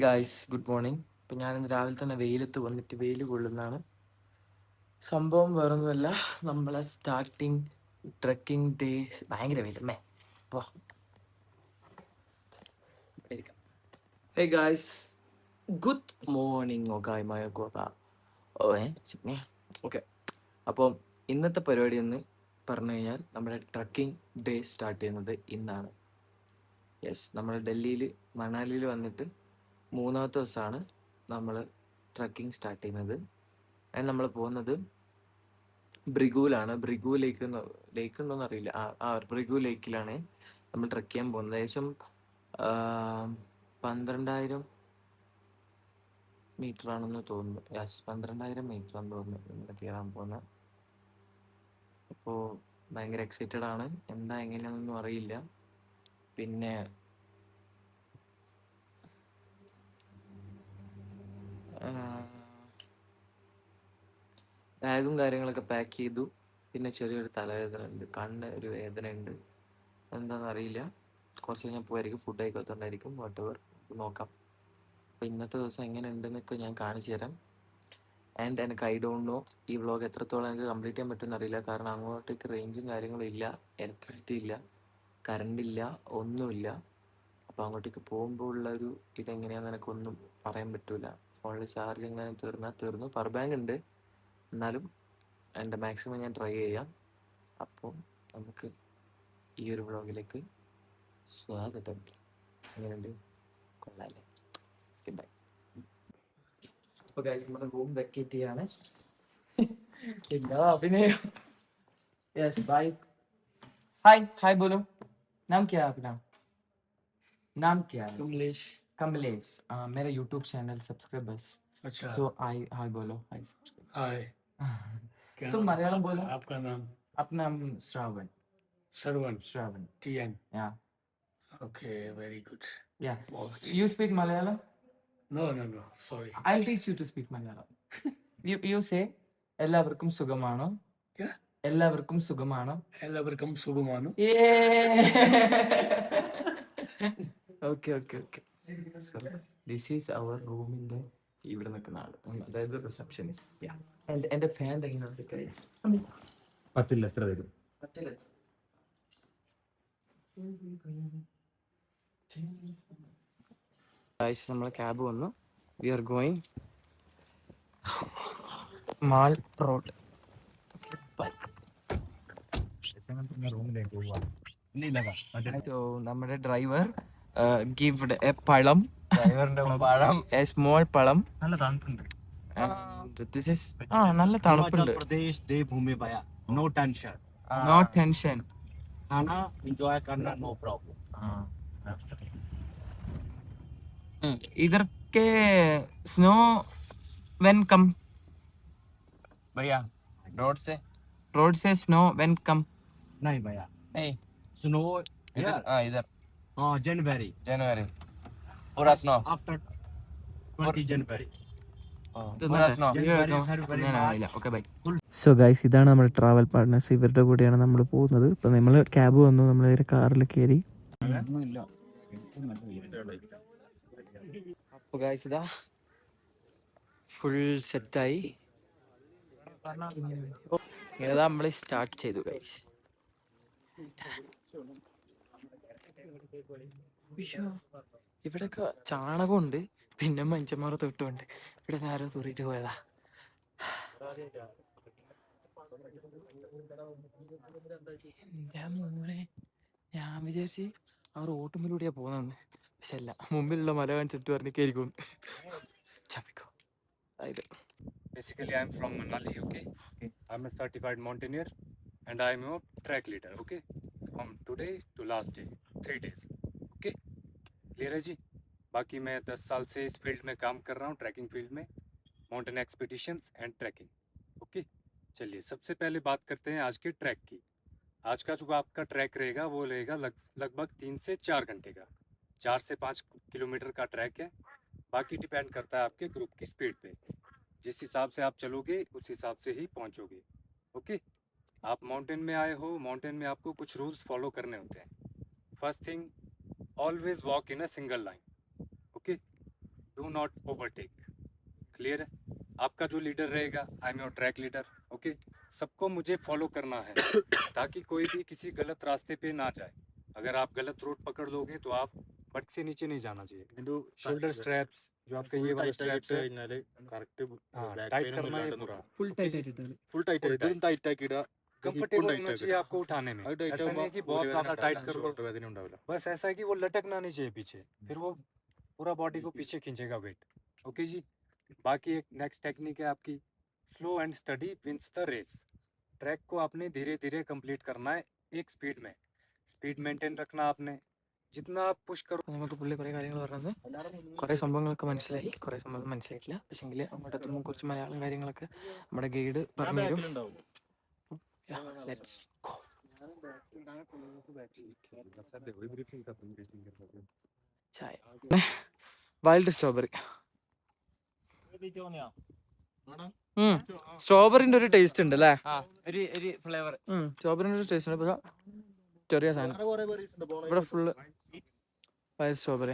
Guys, good morning. ഇപ്പം ഞാനിന്ന് രാവിലെ തന്നെ വെയിലത്ത് വന്നിട്ട് വെയിൽ കൊള്ളുന്നതാണ്. സംഭവം വേറൊന്നുമല്ല, നമ്മളെ സ്റ്റാർട്ടിങ് ട്രെക്കിംഗ് ഡേ. ഭയങ്കര വെയിലമ്മേ. അപ്പോൾ hey guys, good morning. Okay, അപ്പോൾ ഇന്നത്തെ പരിപാടി എന്ന് പറഞ്ഞു കഴിഞ്ഞാൽ നമ്മുടെ ട്രക്കിംഗ് ഡേ സ്റ്റാർട്ട് ചെയ്യുന്നത് ഇന്നാണ്. യെസ്, നമ്മൾ ഡൽഹിയിൽ മണാലിയിൽ വന്നിട്ട് മൂന്നാമത്തെ ദിവസമാണ് നമ്മൾ ട്രക്കിംഗ് സ്റ്റാർട്ട് ചെയ്യുന്നത്. അതിന് നമ്മൾ പോകുന്നത് ബ്രിഗുവിലാണ്. ബ്രിഗു ലേക്ക് ഉണ്ടോയെന്ന് അറിയില്ല. ബ്രിഗു ലേക്കിലാണ് നമ്മൾ ട്രക്ക് ചെയ്യാൻ പോകുന്നത്. ഏകദേശം 12,000 മീറ്റർ ആണെന്ന് തോന്നുന്നു. യെസ്, 12,000 മീറ്റർ ആണെന്ന് തോന്നുന്നു നമ്മൾ കയറാൻ പോകുന്നത്. അപ്പോൾ ഭയങ്കര എക്സൈറ്റഡ് ആണ്. എന്താ എങ്ങനെയാണെന്നൊന്നും അറിയില്ല. പിന്നെ ബാഗും കാര്യങ്ങളൊക്കെ പാക്ക് ചെയ്തു. പിന്നെ ചെറിയൊരു തലവേദന ഉണ്ട്, കണ്ണ് ഒരു വേദന ഉണ്ട്. എന്താണെന്ന് അറിയില്ല. കുറച്ച് കഴിഞ്ഞാൽ പോയിരിക്കും, ഫുഡ് കഴിക്കാത്തതുകൊണ്ടായിരിക്കും. വാട്ടെവർ, നോക്കാം. അപ്പോൾ ഇന്നത്തെ ദിവസം എങ്ങനെ ഉണ്ടെന്നൊക്കെ ഞാൻ കാണിച്ചു തരാം. ആൻഡ് എനിക്ക് ഐ ഡോണ്ട് നോ ഈ വ്ളോഗ് എത്രത്തോളം എനിക്ക് കംപ്ലീറ്റ് ചെയ്യാൻ പറ്റുമെന്ന് അറിയില്ല. കാരണം അങ്ങോട്ടേക്ക് റേഞ്ചും കാര്യങ്ങളും ഇല്ല, ഇലക്ട്രിസിറ്റി ഇല്ല, കറണ്ടില്ല, ഒന്നുമില്ല. അപ്പോൾ അങ്ങോട്ടേക്ക് പോകുമ്പോൾ ഉള്ളൊരു ഇതെങ്ങനെയാണെന്ന് എനിക്കൊന്നും പറയാൻ പറ്റില്ല. ഫോണിൽ ചാർജ് എങ്ങനെ തീർന്നു. പവർ ബാങ്ക് ഉണ്ട്, എന്നാലും എൻ്റെ മാക്സിമം ഞാൻ ട്രൈ ചെയ്യാം. അപ്പോൾ നമുക്ക് ഈ ഒരു വ്ളോഗിലേക്ക് സ്വാഗതം. എങ്ങനെയുണ്ട്? കൊള്ളാല്ലേ? Okay, bye. അപ്പോൾ ഗൈസ്, നമ്മുടെ റൂം വെക്കേറ്റ് ചെയ്യാണ്. अभिनय. Yes bye. हाय बोलो. नाम क्या है आपका? नाम क्या है? कमलेश. मेरा यूट्यूब चैनल सब्सक्राइबर्स. अच्छा, तो हाय बोलो. हाय। क्या तुम नाम? मलयालम बोलो. आपका नाम? अपना नाम श्रावण. श्रवण TN. Yeah. Okay, very good. Yeah. बहुत अच्छी। You speak Malayalam? No, sorry. I'll teach you to speak Malayalam. You say എല്ലാവർക്കും സുഖമാണോ? क्या? എല്ലാവർക്കും സുഖമാണോ? എല്ലാവർക്കും സുഖമാണോ? Okay. So this is our റൂമിൻ്റെ ഇവിടെ നിൽക്കുന്ന ആൾ, അതായത് റിസപ്ഷനിസ്റ്റ്. എൻ്റെ ഫാൻ എങ്ങനെയുണ്ട്? പത്തില്ല, എത്ര തരും? നമ്മളെ ക്യാബ് വന്നു. We are going mall road. So നമ്മുടെ ഡ്രൈവർ ഗിവ്ഡ് എ പഴം, എ സ്മോൾ പഴം. നല്ല തണുപ്പുണ്ട്. നല്ല തണുപ്പുണ്ട്. No tension. No tension. खाना एंजॉय करना, नो प्रॉब्लम. इधर के स्नो व्हेन कम भैया, रोड से स्नो व्हेन कम. नहीं भैया, नहीं स्नो इधर जनवरी पूरा स्नो आफ्टर 20 जनवरी. സോ ഗൈസ്, ഇതാണ് നമ്മുടെ ട്രാവൽ പാർട്ട്നേഴ്സ്. ഇവരുടെ കൂടെയാണ് നമ്മൾ പോകുന്നത്. ഇപ്പം നമ്മൾ ക്യാബ് വന്നു, നമ്മൾ കാറിൽ കയറി. അപ്പോൾ ഗൈസ്, ഇതാ ഫുൾ സെറ്റായി. ഇങ്ങനെ നമ്മൾ സ്റ്റാർട്ട് ചെയ്തു ഗൈസ്. ഇവിടെയൊക്കെ ചാണകമുണ്ട്, പിന്നെ മനുഷ്യന്മാരെ തൊട്ടുമുണ്ട്. ഇവിടെ ആരോ തൂറിയിട്ട് പോയതാ. ഞാൻ വിചാരിച്ച് ആ റോട്ടുമ്പിലൂടെയാ പോകുന്നതെന്ന്. പക്ഷെ അല്ല, മുമ്പിലുള്ള മല കാണിച്ചിട്ട് പറഞ്ഞിരിക്കും ചപ്പിക്കോ. അതായത് Basically, I'm from Manali, okay? I'm a certified mountaineer and I'm a track leader, okay? From today to last day, 3 days, okay? Clear है जी? बाकी मैं 10 साल से इस फील्ड में काम कर रहा हूँ, ट्रैकिंग फील्ड में, mountain expeditions and trekking, okay? चलिए, सबसे पहले बात करते हैं आज के ट्रैक की। आज का जो आपका ट्रैक रहेगा वो रहेगा लगभग 3 से 4 घंटे का। 4 से 5 किलोमीटर का ट्रैक है। बाकी डिपेंड करता है आपके ग्रुप की स्पीड पे। जिस हिसाब से आप चलोगे उस हिसाब से ही पहुंचोगे, ओके? आप माउंटेन में आए हो, माउंटेन में आपको कुछ रूल्स फॉलो करने होते हैं। First thing, always walk in a single line, okay? not overtake. Clear है? आपका जो लीडर रहेगा, I am your track leader, okay? सबको मुझे फॉलो करना है ताकि कोई भी किसी गलत रास्ते पे ना जाए. अगर आप गलत रूट पकड़ लोगे तो आप बट से नीचे नहीं जाना चाहिए. शोल्डर स्ट्रैप्स जो आपके ये वाले स्ट्रैप्स है, हाँ, टाइट करना है पूरा. ഫുൾ ടൈറ്റ് ആയിട്ട് ഫുൾ ടൈറ്റ് Full ഇതും ടൈറ്റ് ആക്കിയിടുക कंफर्टेबल होना चाहिए आपको उठाने में. ऐसा नहीं है कि बहुत ज्यादा टाइट कर लो. വേദന ഉണ്ടാവില്ല. बस ऐसा है कि वो लटकना नहीं चाहिए पीछे, फिर वो पूरा बॉडी को पीछे खींचेगा वेट. ओके जी. बाकी एक नेक्स्ट टेक्निक है आपकी, slow and steady wins the race. Trek को आपने धीरे धीरे कंप्लीट करना है एक स्पीड में. स्पीड मेंटेन रखना आपने. जितना आप पुश करो. നമുക്ക് പുള്ളി കുറേ കാര്യങ്ങൾ പറഞ്ഞത്, കുറേ സംഭവങ്ങളൊക്കെ മനസ്സിലായി, കുറേ സംഭവം മനസ്സിലായിട്ടില്ല. പക്ഷേങ്കിൽ അങ്ങോട്ട് എത്തുമ്പോൾ കുറച്ച് മലയാളം കാര്യങ്ങളൊക്കെ നമ്മുടെ ഗൈഡ് പറഞ്ഞു തരും. Let's go. ചായ, വൈൽഡ് സ്ട്രോബെറി. സ്ട്രോബെറിന്റെ ഒരു ടേസ്റ്റ് ഉണ്ട് അല്ലേ? ഒരു ഫ്ലേവർ. സ്ട്രോബെറിന്റെ ഒരു ടേസ്റ്റ് ഉണ്ട്. പക്ഷെ ചെറിയ സാധനം. ഇവിടെ ഫുള്ള് വൈൽഡ് സ്ട്രോബെറി.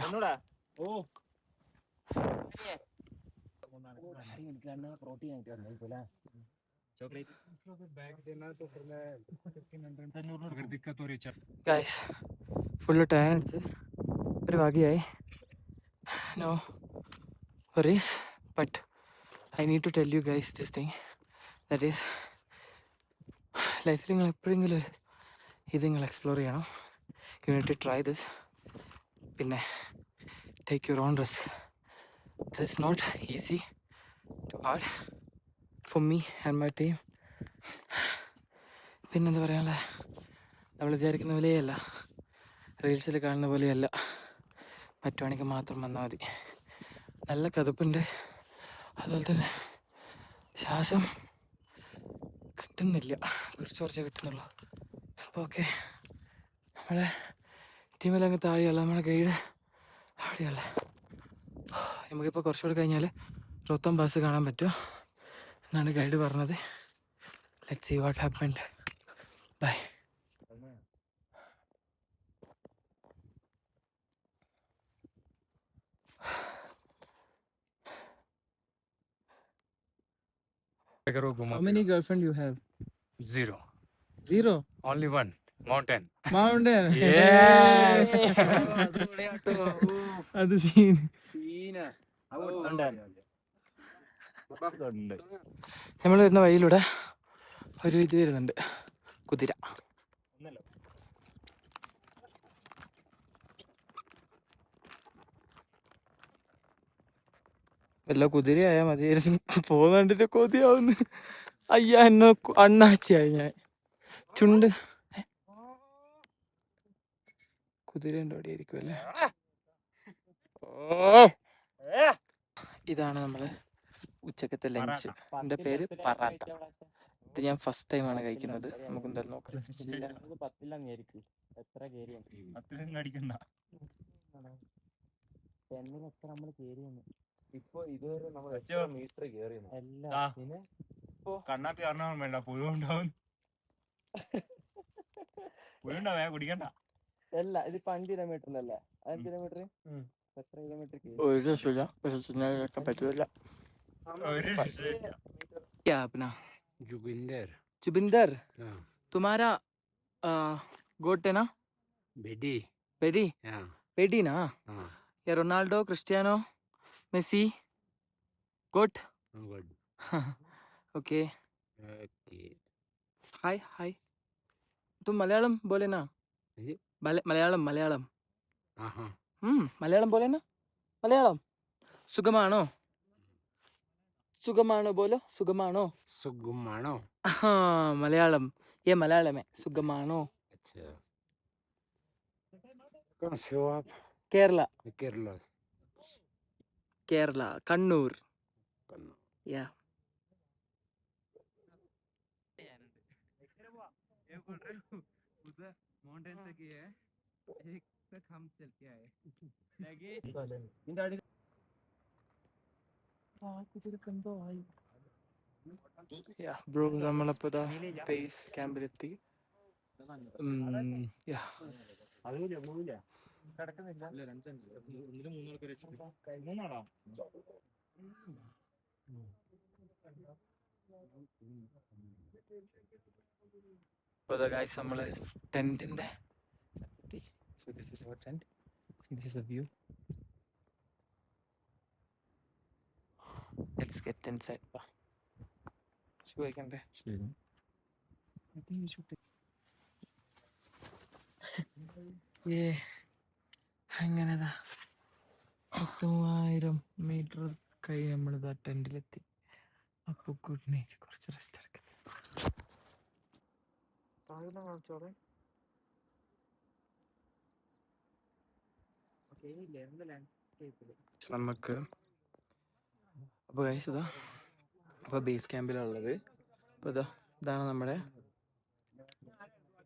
പ്രോട്ടീൻ ആയിട്ട് ഗൈസ് ഫുള്ള് ടയർ അടിച്ച് ഒരു വകയായി. No worries, but I need to tell you guys this thing, that is ലൈഫിൽ നിങ്ങൾ എപ്പോഴെങ്കിലും ഇത് നിങ്ങൾ എക്സ്പ്ലോർ ചെയ്യണം. You need to try this. പിന്നെ take your own risk. This is not easy, too hard for me and my team. പിന്നെന്താ പറയാനുള്ള, നമ്മൾ വിചാരിക്കുന്ന പോലെയല്ല, റീൽസിൽ കാണുന്ന പോലെയല്ല. പറ്റുവാണെങ്കിൽ മാത്രം വന്നാൽ മതി. നല്ല കതുപ്പുണ്ട്, അതുപോലെ തന്നെ ശ്വാസം കിട്ടുന്നില്ല, കുറച്ചേ കിട്ടുന്നുള്ളൂ. അപ്പോൾ ഓക്കെ, നമ്മളെ ടീമിലങ്ങ് താഴെയല്ല, നമ്മളെ ഗൈഡ് അവിടെയല്ല. നമുക്കിപ്പോൾ കുറച്ചുകൂടെ കഴിഞ്ഞാൽ റോത്തം പാസ് കാണാൻ പറ്റും എന്നാണ് ഗൈഡ് പറഞ്ഞത്. Let's see what happened. Bye. How many girlfriend you have? Zero. Zero. Only one. Mountain. Mountain. Yes. അത് സീൻ. നമ്മൾ വരുന്ന വഴിയിലൂടെ ഒരു ഇത് വരുന്നുണ്ട്, കുതിര. വല്ല കുതിരയായാൽ മതിയായിരുന്നു. പോകുന്നുണ്ടിട്ട് കൊതിയാവുന്നു. അയ്യ, എന്നെ അണ്ണാച്ചിയായി ഞാൻ. ചുണ്ട് കുതിരേൻ്റെ അവിടെ ആയിരിക്കും അല്ലേ? ഇതാണ് നമ്മള് ഉച്ചക്കത്തെ ലഞ്ച്. എൻ്റെ പേര് പറാത്ത. ഇത് ഞാൻ ഫസ്റ്റ് ടൈമാണ് കഴിക്കുന്നത്. നമുക്ക് എന്തായാലും നോക്കാം. കണ്ണാപ്പി പറഞ്ഞാൽ വേണ്ട, പുഴുണ്ടാവും. പുഴുണ്ടാവേ കുടിക്കണ്ട. അല്ല, ഇതിപ്പോ 5 കിലോമീറ്ററിനല്ലേ? 5 കിലോമീറ്റർ എത്ര കിലോമീറ്റർ? ഒരു രക്ഷയില്ല, പക്ഷെ തിന്നാനൊക്കെ പറ്റൂല. क्या अपना जुबिंदर तुम्हारा गोट है ना? बेटी बेटी हाँ बेटी ना? हाँ या Ronaldo, Cristiano, Messi GOAT? Good okay. Okay hi hi. तुम मलयालम बोले ना? जी? मलयालम मलयालम हाँ हाँ മലയാളം പോലെ തന്നെ. മലയാളം സുഖമാണോ? സുഖമാണോ ബോലോ. സുഖമാണോ? सुगुमानो हाँ मलयालम, ये मलयालम है. सुगमानो. अच्छा कहाँ से हो आप? केरला. केरला केरला कन्नूर. कन्नूर. या ബ്രോ, നമ്മളപ്പോൾ ബേസ് ക്യാമ്പിലെത്തി. മൂന്നാളോ? അപ്പോൾ ഗൈസ് നമ്മള് ടെന്റിന്റെ So this is our tent. This is the view. Let's get inside. Shoe വെക്കണ്ടേ? I think you should take. അങ്ങനെതാ 10,000 മീറ്റർ കൈ നമ്മളിതാ ടെന്റിലെത്തി. അപ്പോൾ ഗുഡ് നൈറ്റ്. കുറച്ച് റെസ്റ്റ് എടുക്കട്ടെ. കാണിച്ചോളെ. നമുക്ക് അപ്പോൾ ഗൈസ് ഇതാ അപ്പോൾ ബേസ് ക്യാമ്പിലുള്ളത്. അപ്പോൾ ഇതാണ് നമ്മുടെ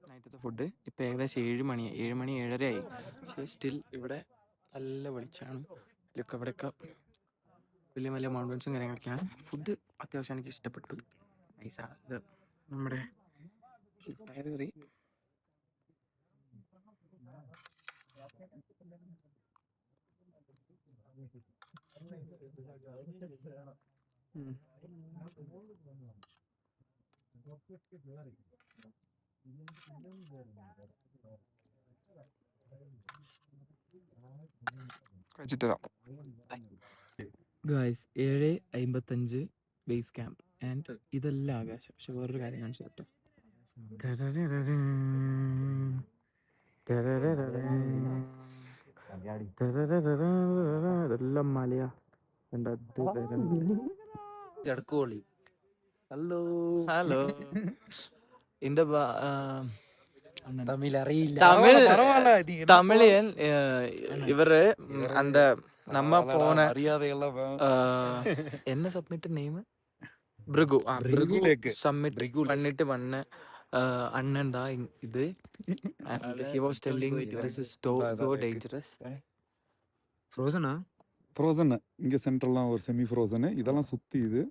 നൈറ്റത്തെ ഫുഡ്. ഇപ്പോൾ ഏകദേശം 7 മണിയായി, 7 മണി 7:30 ആയി. പക്ഷേ സ്റ്റിൽ ഇവിടെ നല്ല വെളിച്ചമാണ്. ലുക്ക് അവിടെയൊക്കെ വലിയ വലിയ മൗണ്ടൻസും കാര്യങ്ങളൊക്കെയാണ്. ഫുഡ് അത്യാവശ്യം എനിക്ക് ഇഷ്ടപ്പെട്ടു. നൈസാണ്. ഇത് നമ്മുടെ പയർ കറി, ഗായ്സ് 7:55 ബേസ് ക്യാമ്പ് ആൻഡ് ഇതെല്ലാം ആകാശം. പക്ഷെ വേറൊരു കാര്യം കാണിച്ചു കേട്ടോ. ഇതെല്ലാം മലയാ. ഹലോ ഹലോ இந்த തമിഴ് അറിയില്ല. തമിഴിയൻ ഇവര് அந்த நம்ம போன என்ன சப்மிட் நேம் பிருகு சப்மிட் பண்ணிட்டு வந்த அண்ணன் தான் இது. and he was telling this is so dangerous. Frozen இங்கே சென்ட்ரல்லாம் ஒரு செமி ஃப்ரோசனு. இதெல்லாம் சுற்றி இது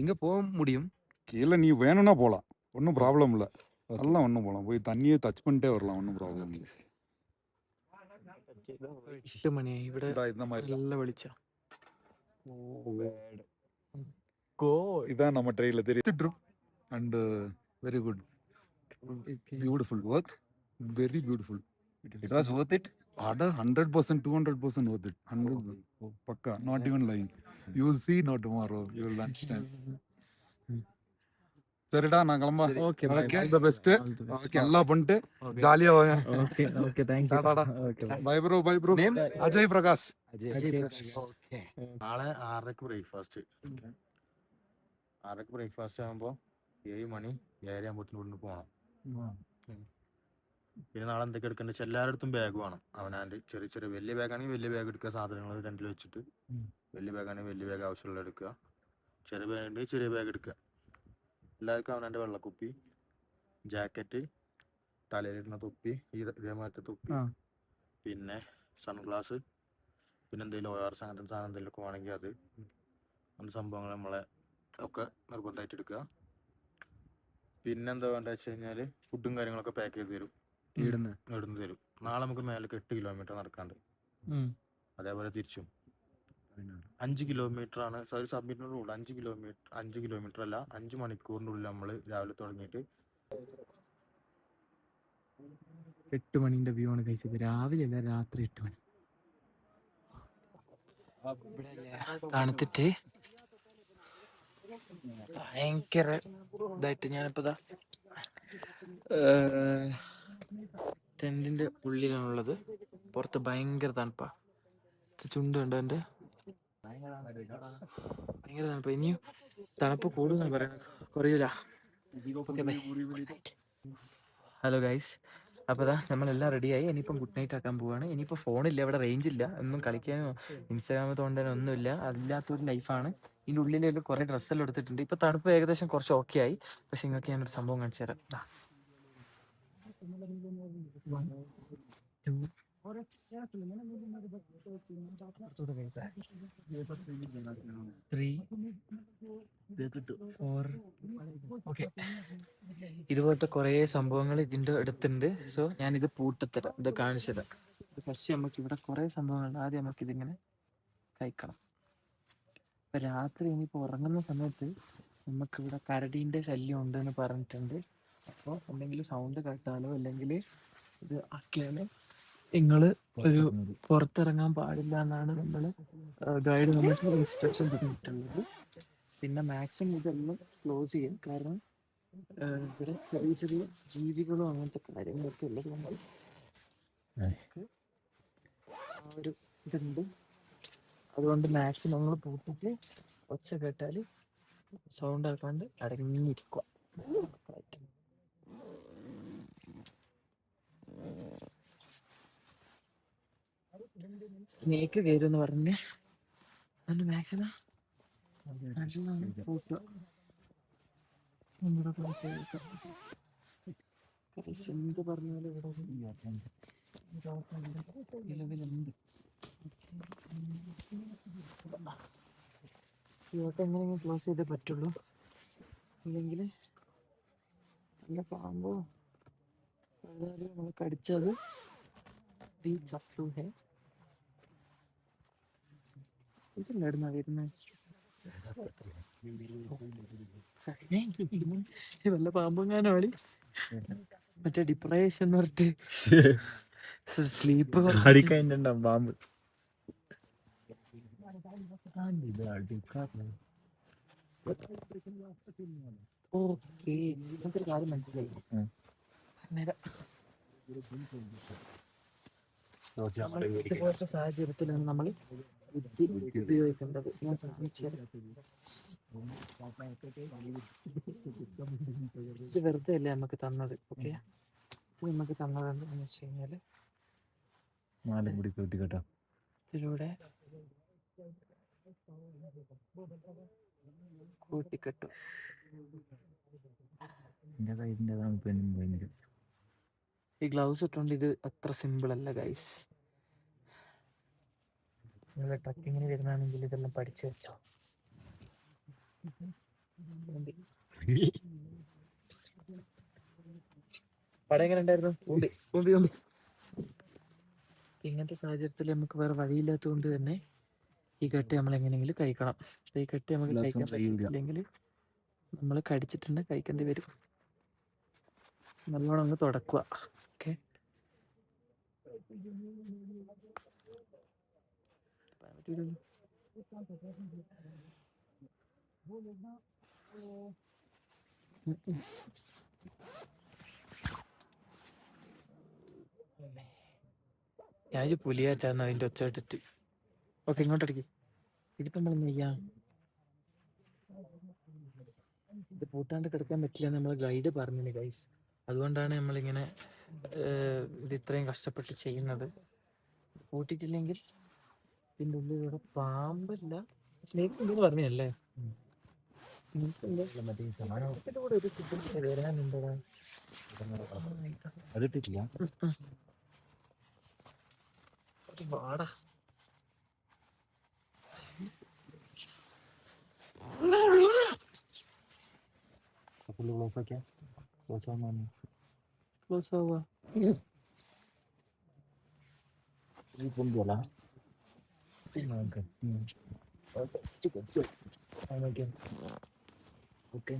இங்க போக முடியும். கீழே நீ வேணும்னா போகலாம், ஒன்றும் ப்ராப்ளம் இல்லை. அதெல்லாம் ஒன்றும் போகலாம், போய் தண்ணியை டச் பண்ணிட்டே வரலாம், ஒன்றும் ப்ராப்ளம் இல்லை. 8 മണി ഇവിടെ இந்த மாதிரி നല്ല വെളിച്ച. இதான் நம்ம ட்ரெயினில் தெரியும். And very good, beautiful work, very beautiful. It was worth it. Order 100%, 200% worth it. 100 Pakka, not even lying. You will see now tomorrow. You will understand. சரிடா நான் கிளம்பா. Okay the best. எல்லாம் பண்ணிட்டு ஜாலியா வாங்க. Okay okay thank you. Okay bye bro, bye bro. Ajay Prakash. നാളെ 6:00 breakfast. 6:00 breakfast ആകുമ്പോൾ 7 മണി 7:30 ആകുമ്പോഴത്തേനും ഇവിടുന്ന് പോകണം. പിന്നെ നാളെ എന്തൊക്കെ എടുക്കേണ്ട വെച്ചാൽ എല്ലായിടത്തും ബാഗ് വേണം. അവനാൻ്റെ ചെറിയ ചെറിയ വലിയ ബാഗാണെങ്കിൽ വലിയ ബാഗ് എടുക്കുക, സാധനങ്ങൾ രണ്ടിൽ വെച്ചിട്ട്. വലിയ ബാഗാണെങ്കിൽ വലിയ ബാഗ് ആവശ്യമുള്ള എടുക്കുക, ചെറിയ ബാഗ് ഉണ്ടെങ്കിൽ ചെറിയ ബാഗ് എടുക്കുക. എല്ലാവർക്കും അവനാൻ്റെ വെള്ളക്കുപ്പി, ജാക്കറ്റ്, തലയിലിടുന്ന തൊപ്പി, ഇതേമാതിരത്തെ തൊപ്പി, പിന്നെ സൺഗ്ലാസ്, പിന്നെ എന്തെങ്കിലും ORS അങ്ങനത്തെ സാധനം എന്തെങ്കിലുമൊക്കെ വേണമെങ്കിൽ അത്, അങ്ങനത്തെ സംഭവങ്ങൾ നമ്മളെ ഒക്കെ നിർബന്ധമായിട്ട് എടുക്കുക. പിന്നെന്താ വേണ്ടത് വെച്ച് കഴിഞ്ഞാൽ ഫുഡും കാര്യങ്ങളൊക്കെ പാക്ക് ചെയ്ത് തരും, ഇവിടുന്ന് തരും. നാളെ നമുക്ക് മേലേക്ക് 8 കിലോമീറ്റർ നടക്കാണ്ട്, അതേപോലെ തിരിച്ചും 5 കിലോമീറ്റർ ആണ് സബ്മിറ്റിൻ്റെ റൂൾ. 5 കിലോമീറ്റർ അല്ല, 5 മണിക്കൂറിനുള്ളിൽ നമ്മൾ രാവിലെ തുടങ്ങിയിട്ട് 8 മണിന്റെ വ്യൂ ആണ് കഴിച്ചത്. രാവിലെ അല്ല, രാത്രി 8 മണി. തണുത്തിട്ട് ഭയങ്കര ഇതായിട്ട് ഞാനിപ്പോ ടെന്റിന്റെ ഉള്ളിലാണുള്ളത്. പുറത്ത് ഭയങ്കര തണുപ്പാ. ചുണ്ട് കണ്ടോ എൻ്റെ? ഭയങ്കര തണുപ്പ്. ഇനിയും തണുപ്പ് കൂടുന്ന പറയുന്നത്, കുറയൂല. ഹലോ ഗൈസ്, അപ്പോൾ നമ്മളെല്ലാം റെഡിയായി. ഇനിയിപ്പം ഗുഡ് നൈറ്റ് ആക്കാൻ പോവാണ്. ഇനിയിപ്പോൾ ഫോണില്ല, ഇവിടെ റേഞ്ച് ഇല്ല, ഒന്നും കളിക്കാനോ ഇൻസ്റ്റാഗ്രാമിൽ തോണ്ടാനോ ഒന്നുമില്ല. അതില്ലാത്തൊരു ലൈഫാണ്. ഇതിൻ്റെ ഉള്ളിൽ കുറേ ഡ്രസ്സെല്ലാം എടുത്തിട്ടുണ്ട്. ഇപ്പോൾ തണുപ്പ് ഏകദേശം കുറച്ച് ഓക്കെ ആയി. പക്ഷെ നിങ്ങൾക്ക് ഞാനൊരു സംഭവം കാണിച്ചു തരാം. 1 2 Three, four. ഓക്കെ, ഇതുപോലത്തെ കുറേ സംഭവങ്ങൾ ഇതിൻ്റെ അടുത്തുണ്ട്. സോ ഞാനിത് പൂട്ടത്തരാം, ഇത് കാണിച്ചു തരാം. പക്ഷേ നമുക്ക് ഇവിടെ കുറേ സംഭവങ്ങളുണ്ട്. ആദ്യം നമുക്കിതിങ്ങനെ കഴിക്കണം. ഇപ്പം രാത്രി ഇനിയിപ്പോൾ ഉറങ്ങുന്ന സമയത്ത് നമുക്കിവിടെ കരടീൻ്റെ ശല്യം ഉണ്ടെന്ന് പറഞ്ഞിട്ടുണ്ട്. അപ്പോൾ എന്തെങ്കിലും സൗണ്ട് കേട്ടാലോ അല്ലെങ്കിൽ ഇത് ആക്കിയാലോ നിങ്ങൾ ഒരു പുറത്തിറങ്ങാൻ പാടില്ല എന്നാണ് നമ്മൾ ഗൈഡ് നമുക്ക് ഇൻസ്ട്രക്ഷൻ തന്നിട്ടുള്ളത്. പിന്നെ മാക്സിമം ഇതെല്ലാം ക്ലോസ് ചെയ്യും, കാരണം ഇവിടെ ചെറിയ ചെറിയ ജീവികളോ അങ്ങനത്തെ കാര്യങ്ങളൊക്കെ ഉള്ളത് കൊണ്ട് നമുക്ക് ആ ഒരു ഇതുണ്ട്. അതുകൊണ്ട് മാക്സിമം നമ്മൾ പൂട്ടിട്ട് ഒച്ച കേട്ടാൽ സൗണ്ട് ആക്കാണ്ട് അടങ്ങിയിരിക്കുക. സ്നേക്ക് കയറുമെന്ന് പറഞ്ഞ് അതുകൊണ്ട് മാക്സിമം പൂട്ടുക. എന്ത് പറഞ്ഞാലും ഇവിടെ നിലവിലുണ്ട്. ഇവർക്ക് എങ്ങനെയെങ്കിലും ക്ലോസ് ചെയ്തേ പറ്റുള്ളൂ, അല്ലെങ്കിൽ നല്ല പാമ്പോ അതായത് നമ്മൾ കടിച്ചത് ചത്തു. ഇവിടുന്ന വരുന്നത് വല്ല പാമ്പുങ്ങാനോ ആളി മറ്റേ ഡിപ്രഷൻ എന്ന് പറഞ്ഞിട്ട് സ്ലീപ്പ് പാമ്പ്. ഓക്കെ, നമുക്കൊരു കാര്യം മനസ്സിലായി. ഇതുപോലത്തെ സാഹചര്യത്തിലാണ് നമ്മൾ ബുദ്ധി ഉപയോഗിക്കേണ്ടത്. ഞാൻ കാണിച്ചുതരാം. ഇത് വെറുതെ അല്ലേ നമുക്ക് തന്നത്. ഓക്കെ, ഇത് നമുക്ക് തന്നത് എന്താണെന്ന് വെച്ച് കഴിഞ്ഞാല് ഇതിലൂടെ കൂട്ടിക്കെട്ടും. ഈ ഗ്ലൗസ് ഇട്ടുകൊണ്ട് ഇത് അത്ര സിമ്പിൾ അല്ല ഗൈസ്. നിങ്ങൾ ട്രക്കിങ്ങിന് വരുന്നതാണെങ്കിൽ ഇതെല്ലാം പഠിച്ചു വെച്ചോ. പടം എങ്ങനെ ഉണ്ടായിരുന്നു? ഇങ്ങനത്തെ സാഹചര്യത്തിൽ നമുക്ക് വേറെ വഴിയില്ലാത്തത് കൊണ്ട് തന്നെ ഈ കെട്ട് നമ്മൾ എങ്ങനെയെങ്കിലും കഴിക്കണം. ഈ കെട്ട് നമുക്ക് കഴിക്കാൻ പറ്റില്ലെങ്കിൽ നമ്മൾ കടിച്ചിട്ടുണ്ട് കഴിക്കേണ്ടി വരും. നല്ലോണം ഒന്ന് തുടക്കുക. ഓക്കെ, ഞാൻ പുലിയാറ്റാന്ന് അതിൻ്റെ ഒച്ച ഇട്ടിട്ട്. ഓക്കെ, ഇങ്ങോട്ടടിക്ക്. ഇതിപ്പോൾ നമ്മൾ എന്ത് ചെയ്യാം? ഇത് പൂട്ടാണ്ട് കിടക്കാൻ പറ്റില്ല എന്ന് നമ്മൾ ഗൈഡ് പറഞ്ഞില്ല ഗൈസ്. അതുകൊണ്ടാണ് നമ്മളിങ്ങനെ ഇത് ഇത്രയും കഷ്ടപ്പെട്ട് ചെയ്യുന്നത്. പൂട്ടിയിട്ടില്ലെങ്കിൽ ഇതിൻ്റെ ഉള്ളിലൂടെ പാമ്പില്ല, സ്നേക്ക് ഉണ്ടെന്ന് പറഞ്ഞല്ലേ. ഇതിലൂടെ ഒരു ഫുഡ് വരാനുണ്ടോ? അതിട്ടില്ല. വാടാ, ക്ലോസ് ആവുക. ഓക്കെ,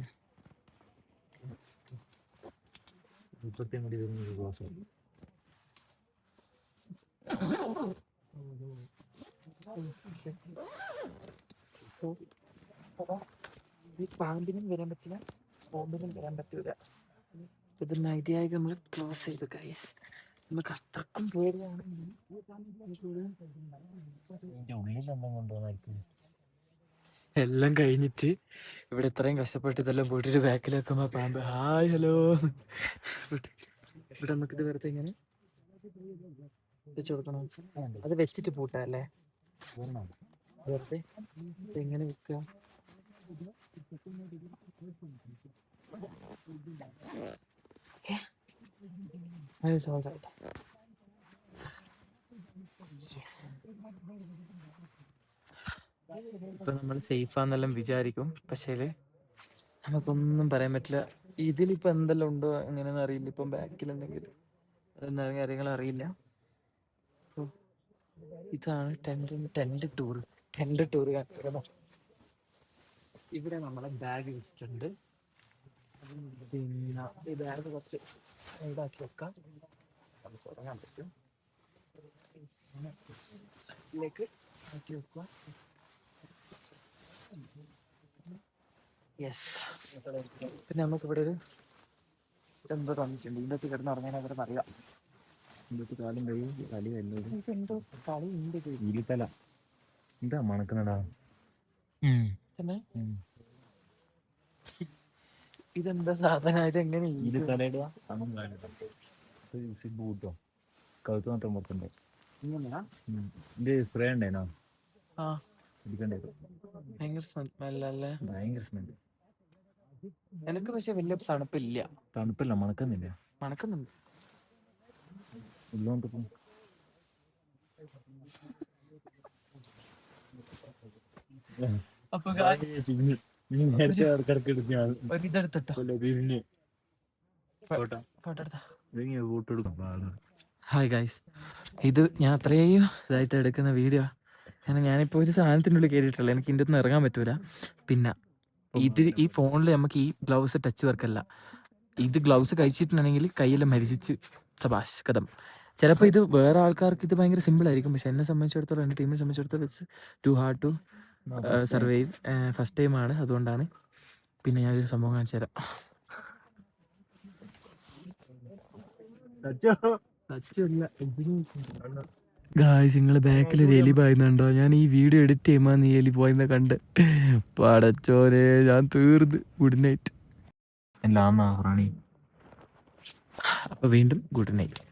ഈ പാമ്പിനും വരാൻ പറ്റില്ല, ബോംബിനും വരാൻ പറ്റൂല. ഇതൊരു ഐഡിയ നമ്മൾ ക്ലോസ് ചെയ്തു ഗൈസ്. നമുക്ക് അത്രക്കും പേടിയാണ്. എല്ലാം കഴിഞ്ഞിട്ട് ഇവിടെ ഇത്രയും കഷ്ടപ്പെട്ട് ഇതെല്ലാം പോയിട്ടൊരു ബാക്കിൽ വെക്കുമ്പോ പാമ്പ് ഹായ് ഹലോ. ഇവിടെ നമുക്കിത് വെറുതെ ഇങ്ങനെ വെച്ച് കൊടുക്കണം. അത് വെച്ചിട്ട് പൂട്ടല്ലേ, വെറുതെ എങ്ങനെ വെക്കുക? ഇപ്പൊ നമ്മൾ സേഫാന്നെല്ലാം വിചാരിക്കും, പക്ഷേ നമുക്കൊന്നും പറയാൻ പറ്റില്ല. ഇതിലിപ്പോ എന്തെല്ലാം ഉണ്ടോ എങ്ങനെയാണെന്ന് അറിയില്ല. ഇപ്പം ബാക്കിൽ എന്തെങ്കിലും അതെന്താ കാര്യങ്ങൾ അറിയില്ല. അപ്പൊ ഇതാണ് ടെന്റ് ടൂർ. ഇവിടെ നമ്മളെ ബാഗ് വെച്ചിട്ടുണ്ട്. പിന്നെ ഈ ബാഗ് കുറച്ച് സൈഡാക്കി വെക്കാം, നമുക്ക് തുടങ്ങാൻ പറ്റും. സൈഡിലേക്ക് മാറ്റി വെക്കുക. യെസ്. പിന്നെ നമുക്ക് ഇവിടെ ഒരു എന്തോ തന്നിട്ടുണ്ട്. ഇതിൻ്റെ കിടന്ന് ഇറങ്ങാൻ അവരെ അറിയാം. ഇന്നത്തെ കാലം കഴിയും കളി വരുന്നത് ഇതെന്തോ കളി ഉണ്ട് ഇലിത്തല എന്താ മണക്കുന്നടാ. തന്നെ. ഇതെന്താ സാധനം? ഇതെങ്ങനെ ഇലിത്തലയിടുക സിബ് കൂട്ടോ കഴുത്ത് മാത്രം മൊത്തണ്ടേ. ഇങ്ങനെയാ? ഇത് സ്പ്രേ ഉണ്ടേനോ? ആ, ഇരിക്കണ്ടേ? ഭയങ്കര സ്മെല്ലല്ലേ? ഭയങ്കര സ്മെല്ല്. എനിക്ക് പക്ഷെ വലിയ തണുപ്പില്ല. തണുപ്പല്ല, മണക്കുന്നില്ല. മണക്കുന്നുണ്ട്. ഉള്ളോണ്ടപ്പോ അപ്പൊ ഹായ് ഗൈസ്, ഇത് ഞാൻ അത്രയും ഇതായിട്ട് എടുക്കുന്ന വീഡിയോ. ഞാനിപ്പോൾ ഒരു സാധനത്തിനുള്ളിൽ കയറിയിട്ടുള്ളൂ. എനിക്ക് ഇതിൻ്റെ ഒന്നും ഇറങ്ങാൻ പറ്റൂല. പിന്നെ ഈ ഫോണിൽ നമുക്ക് ഈ ഗ്ലൗസ് ടച്ച് വർക്കല്ല. ഇത് ഗ്ലൗസ് കഴിച്ചിട്ടുണ്ടെങ്കിൽ കയ്യെല്ലാം മരിച്ചിട്ട് സബാഷ് കഥം. ചിലപ്പോൾ ഇത് വേറെ ആൾക്കാർക്ക് ഇത് ഭയങ്കര സിമ്പിൾ ആയിരിക്കും, പക്ഷെ എന്നെ സംബന്ധിച്ചിടത്തോളം, എൻ്റെ ടീമിനെ സംബന്ധിച്ചിടത്തോളം it's too hard to survive. First ടൈമാണ്, അതുകൊണ്ടാണ്. പിന്നെ ഞാനൊരു സംഭവം കാണിച്ചു തരാം. ഗായ്സ്, നിങ്ങൾ ബാക്കിൽ ഒരു എലി പായുന്നുണ്ടോ? ഞാൻ ഈ വീഡിയോ എഡിറ്റ് ചെയ്യുമ്പോൾ നീ എലി പോയെന്ന് കണ്ട് പടച്ചോനെ, ഞാൻ തീർന്ന്. Good night. എല്ലാം അപ്പോൾ വീണ്ടും ഗുഡ് നൈറ്റ്.